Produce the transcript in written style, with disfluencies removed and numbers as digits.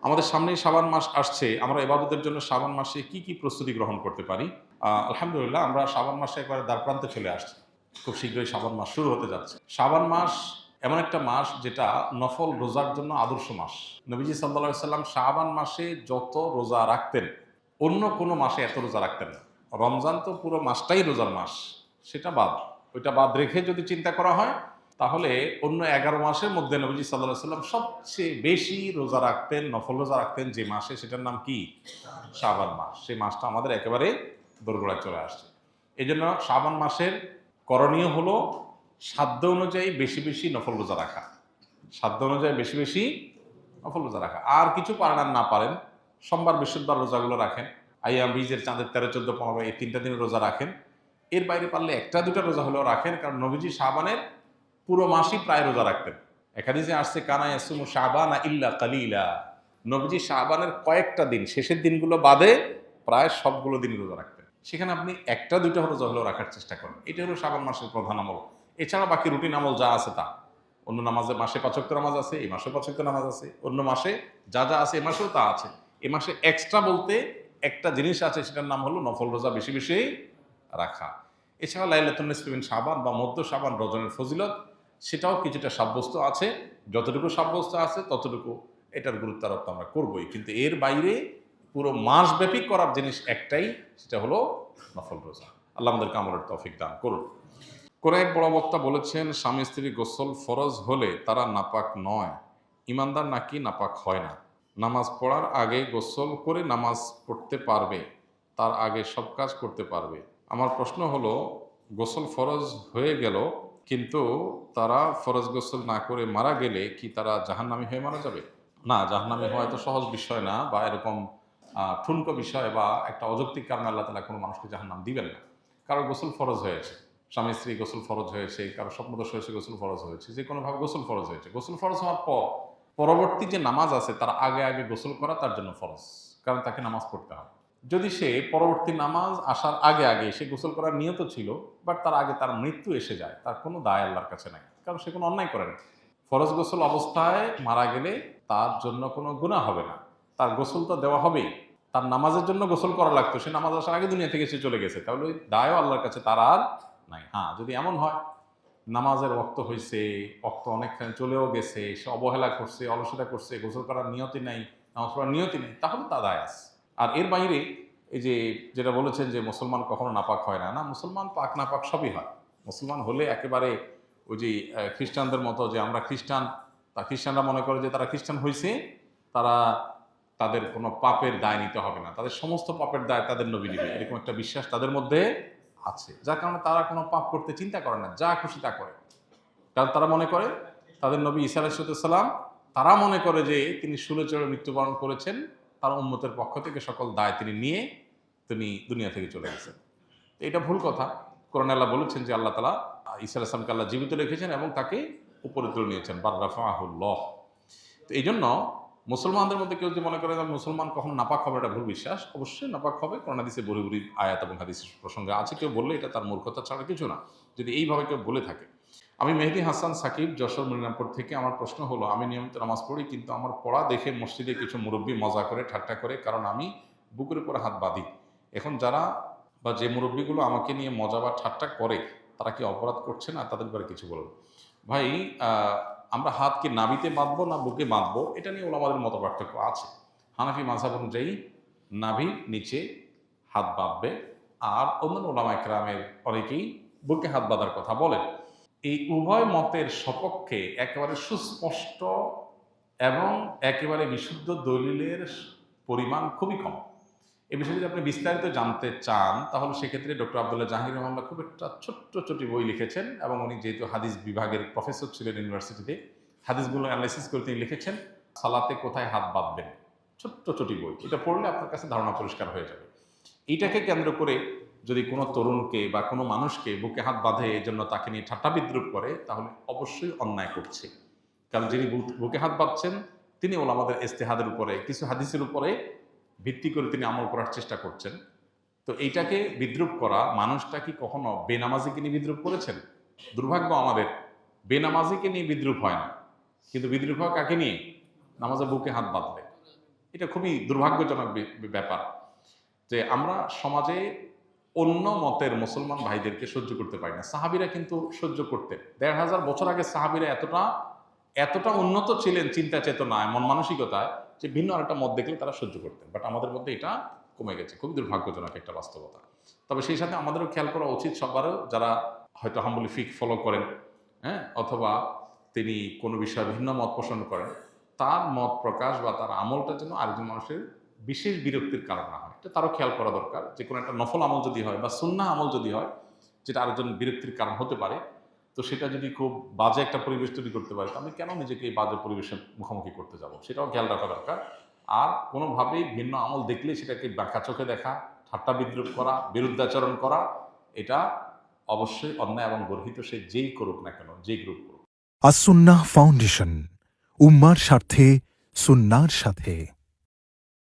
আমাদের সামনেই শাবান মাস আসছে। আমরা ইবাদতের জন্য শাবান মাসে কি কি প্রস্তুতি গ্রহণ করতে পারি? আলহামদুলিল্লাহ আমরা শাবান মাসে একবারে দ্বারপ্রান্তে চলে আসছি। খুব শীঘ্রই শাবান মাস শুরু হতে যাচ্ছে। শাবান মাস এমন একটা মাস যেটা নফল রোজার জন্য আদর্শ মাস। নবীজি সাল্লাল্লাহু আলাইহি সাল্লাম শাবান মাসে যত রোজা রাখতেন, অন্য কোনো মাসে এত রোজা রাখতেন না। রমজান তো পুরো মাসটাই রোজার মাস, সেটা বাদ। ওইটা বাদ রেখে যদি চিন্তা করা হয় তাহলে অন্য ১১ মাসের মধ্যে নবীজি সাল্লাল্লাহু আলাইহি সাল্লাম সবচেয়ে বেশি রোজা রাখতেন, নফল রোজা রাখতেন যে মাসে, সেটার নাম কি? শাবান মাস। সেই মাসটা আমাদের একেবারে দোরগোড়ায় চলে আসছে। এই জন্য শাবান মাসের করণীয় হলো সাধ্য অনুযায়ী বেশি বেশি নফল রোজা রাখা। সাধ্য অনুযায়ী বেশি বেশি নফল রোজা রাখা। আর কিছু পারেন আর না পারেন, সোমবার বৃহস্পতিবার রোজাগুলো রাখেন, আইয়াম বীজের চাঁদের 13, 14, 15 এই 3টা দিনের রোজা রাখেন। এর বাইরে পারলে 1টা 2টা রোজা হলেও রাখেন, কারণ নবীজি শাবানের পুরো মাসই প্রায় রোজা রাখতেন। হাদিসে আসছে কানা ইয়াসুমু শাবানা ইল্লা কালিলা। নবীজি শাবানের কয়েকটা দিন, শেষের দিনগুলো বাদে প্রায় সবগুলো দিন রোজা রাখতেন। সেখানে আপনি 1টা 2টা রোজা হলেও রাখার চেষ্টা করেন। এটা হলো শাবান মাসের প্রধান আমল। এছাড়া বাকি রুটিন আমল যা আছে তা, অন্য নামাজে মাসে 5 ওয়াক্ত নামাজ আছে, এই মাসে 5 ওয়াক্ত নামাজ আছে, অন্য মাসে যা যা আছে এ মাসেও তা আছে। এ মাসে এক্সট্রা বলতে একটা জিনিস আছে, সেটার নাম হলো নফল রোজা বেশি বেশি রাখা। এছাড়া লাইলাতুন নিসফি মিন শাবান বা মধ্য শাবান রজনের ফজিলত, সেটাও কিছুটা সাব্যস্ত আছে। যতটুকু সাব্যস্ত আছে ততটুকু এটার গুরুত্ব আরোপ আমরা করবই, কিন্তু এর বাইরে পুরো মাসব্যাপী করার জিনিস একটাই, সেটা হলো নফল রোজা। আল্লাহ আমাদেরকে আমলের তৌফিক দান করুন। কোন এক বড় বক্তা বলেছেন, স্বামী স্ত্রী গোসল ফরজ হলে তারা নাপাক নয়, ইমানদার নাকি নাপাক হয় না। নামাজ পড়ার আগে গোসল করে নামাজ পড়তে পারবে, তার আগে সব কাজ করতে পারবে। আমার প্রশ্ন হলো, গোসল ফরজ হয়ে গেল কিন্তু তারা ফরজ গোসল না করে মারা গেলে কি তারা জাহান্নামী হয়ে মারা যাবে? না, জাহান্নামী হওয়া তো সহজ বিষয় না, বা এরকম ঠুনকো বিষয় বা একটা অযৌক্তিক কারণে আল্লাহ তাআলা কোনো মানুষকে জাহান্নাম দিবেন না। কারো গোসল ফরজ হয়েছে, স্বামী স্ত্রী গোসল ফরজ হয়েছে, কারো স্বপ্নদোষ হয়েছে গোসল ফরজ হয়েছে, যে কোনোভাবে গোসল ফরজ হয়েছে। গোসল ফরজ হওয়ার পর পরবর্তী যে নামাজ আছে তার আগে আগে গোসল করা তার জন্য ফরজ, কারণ তাকে নামাজ পড়তে হবে। যদি সে পরবর্তী নামাজ আসার আগে আগে সে গোসল করার নিয়ত ছিল, বাট তার আগে তার মৃত্যু এসে যায়, তার কোনো দায় আল্লাহর কাছে নাই, কারণ সে কোনো অন্যায় করে না। ফরজ গোসল অবস্থায় মারা গেলে তার জন্য কোনো গুনাহ হবে না, তার গোসল তো দেওয়া হবেই। তার নামাজের জন্য গোসল করা লাগতো, সে নামাজ আসার আগে দুনিয়া থেকে সে চলে গেছে, তাহলে ওই দায়ও আল্লাহর কাছে তার আর নাই। হ্যাঁ, যদি এমন হয় নামাজের ওয়াক্ত হয়েছে, ওয়াক্ত অনেকখানি চলেও গেছে, সে অবহেলা করছে, অলসতা করছে, গোসল করার নিয়তি নাই, নামাজ পড়ার নিয়তি নেই, তাহলে তা দায় আছে। আর এর বাইরে এই যে যেটা বলেছেন যে মুসলমান কখনো নাপাক হয় না, না, মুসলমান পাক নাপাক সবই হয়। মুসলমান হলে একেবারে ওই যে খ্রিস্টানদের মতো, যে আমরা খ্রিস্টান, তা খ্রিস্টানরা মনে করে যে তারা খ্রিস্টান হয়েছে, তারা তাদের কোনো পাপের দায় নিতে হবে না, তাদের সমস্ত পাপের দায় তাদের নবী নেবে, এরকম একটা বিশ্বাস তাদের মধ্যে আছে, যার কারণে তারা কোনো পাপ করতে চিন্তা করে না, যা খুশি তা করে। কারণ তারা মনে করে তাদের নবী ঈসা আলাইহিস সালাম, তারা মনে করে যে তিনি শূলে চড়ে মৃত্যুবরণ করেছেন, তার উম্মতের পক্ষ থেকে সকল দায় তিনি নিয়ে তিনি দুনিয়া থেকে চলে গেছেন। এটা ভুল কথা। কোরআনে আল্লাহ বলেছেন যে আল্লাহ তাআলা ঈসা আলাইহিস সালামকে আল্লাহ জীবিত রেখেছেন এবং তাকে উপরে তুলে নিয়েছেন, বার রাফাহুল্লাহ। তো এই জন্য মুসলমানদের মধ্যে কেউ যদি মনে করে মুসলমান কখনো নাপাক হবে, এটা ভুল বিশ্বাস। অবশ্যই নাপাক হবে, কোরআন হাদিসে বড়ি বড়ি আয়াত এবং হাদিস প্রসঙ্গে আছে। কেউ বললে এটা তার মূর্খতা ছাড়া কিছু না, যদি এইভাবে কেউ বলে থাকে। আমি মেহেদী হাসান সাকিব, যশোর মনিরামপুর থেকে। আমার প্রশ্ন হলো, আমি নিয়মিত নামাজ পড়ি, কিন্তু আমার পড়া দেখে মসজিদে কিছু মুরব্বী মজা করে, ঠাট্টা করে, কারণ আমি বুকের উপরে হাত বাঁধি। এখন যারা বা যে মুরব্বীগুলো আমাকে নিয়ে মজা বা ঠাট্টা করে, তারা কি অপরাধ করছে না? তাদের ব্যাপারে কিছু বলুন। ভাই, আমরা হাত কি নাভিতে বাঁধবো না বুকে বাঁধবো, এটা নিয়ে ওলামাদের মত পার্থক্য আছে। হানাফি মাযহাব অনুযায়ী নাভির নিচে হাত বাঁধবে, আর অন্যান্য ওলামা ইকরামের অনেকেই বুকে হাত বাঁধার কথা বলেন। এই উভয় মতের সপক্ষে একেবারে সুস্পষ্ট এবং একেবারে বিশুদ্ধ দলিলের পরিমাণ খুবই কম। এই বিষয়ে যদি আপনি বিস্তারিত জানতে চান, তাহলে সেক্ষেত্রে ডক্টর আব্দুল্লাহ জাহাঙ্গীর রহমাল্লাহ খুব একটা ছোট্ট ছোটি বই লিখেছেন, এবং উনি যেহেতু হাদিস বিভাগের প্রফেসর ছিলেন ইউনিভার্সিটিতে, হাদিসগুলো অ্যানালাইসিস করে তিনি লিখেছেন সালাতে কোথায় হাত বাঁধবেন, ছোট্ট ছোটি বই। এটা পড়লে আপনার কাছে ধারণা পরিষ্কার হয়ে যাবে। এইটাকে কেন্দ্র করে যদি কোনো তরুণকে বা কোনো মানুষকে বুকে হাত বাঁধে, এই জন্য তাকে নিয়ে ঠাট্টা বিদ্রুপ করে, তাহলে অবশ্যই অন্যায় করছে। কারণ যিনি বুকে হাত বাঁধছেন তিনি ওলামাদের ইজতিহাদের উপরে, কিছু হাদিসের উপরে ভিত্তি করে তিনি আমল করার চেষ্টা করছেন। তো এইটাকে বিদ্রুপ করা, মানুষটা কি কখনো বেনামাজিকে নিয়ে বিদ্রুপ করেছেন? দুর্ভাগ্য আমাদের, বেনামাজিকে নিয়ে বিদ্রুপ হয় না, কিন্তু বিদ্রুপ হয় কাকে নিয়ে? নামাজে বুকে হাত বাঁধলে। এটা খুবই দুর্ভাগ্যজনক ব্যাপার যে আমরা সমাজে অন্য মতের মুসলমান ভাইদেরকে সহ্য করতে পারি না। সাহাবীরা কিন্তু সহ্য করতেন। ১৫০০ বছর আগে সাহাবীরা এতটা উন্নত ছিলেন চিন্তা চেতনায়, মন মানসিকতায়, যে ভিন্ন আরেকটা মত দেখলে তারা সহ্য করতেন। বাট আমাদের মধ্যে এটা কমে গেছে, খুবই দুর্ভাগ্যজনক একটা বাস্তবতা। তবে সেই সাথে আমাদেরও খেয়াল করা উচিত সবারও, যারা হয়তো হাম্বলি ফিক ফলো করেন, হ্যাঁ, অথবা তিনি কোনো বিষয়ে ভিন্ন মত পোষণ করেন, তার মত প্রকাশ বা তার আমলটা যেন আরেকজন মানুষের বিশেষ বিরক্তির কারণ না হয়। এটা তারও খেয়াল করা দরকার যে কোনো একটা নফল আমল যদি হয় বা সুন্নাহ আমল যদি হয় যেটা আরেকজন বিরক্তির কারণ হতে পারে, তো সেটা যদি খুব বাজে একটা পরিবেশ তৈরি করতে পারে, তো আমি কেন নিজেকে এই বাজে পরিবেশের মুখোমুখি করতে যাব, সেটাও খেয়াল রাখা দরকার। আর কোনোভাবেই ভিন্ন আমল দেখলে সেটাকে বাঁকা চোখে দেখা, ঠাট্টা বিদ্রুপ করা, বিরুদ্ধাচরণ করা, এটা অবশ্যই অন্যায় এবং গর্হিত, সে যেই করুক না কেন, যেই গ্রুপ করুক। আস সুন্নাহ ফাউন্ডেশন, উম্মার স্বার্থে সুন্নাহর সাথে।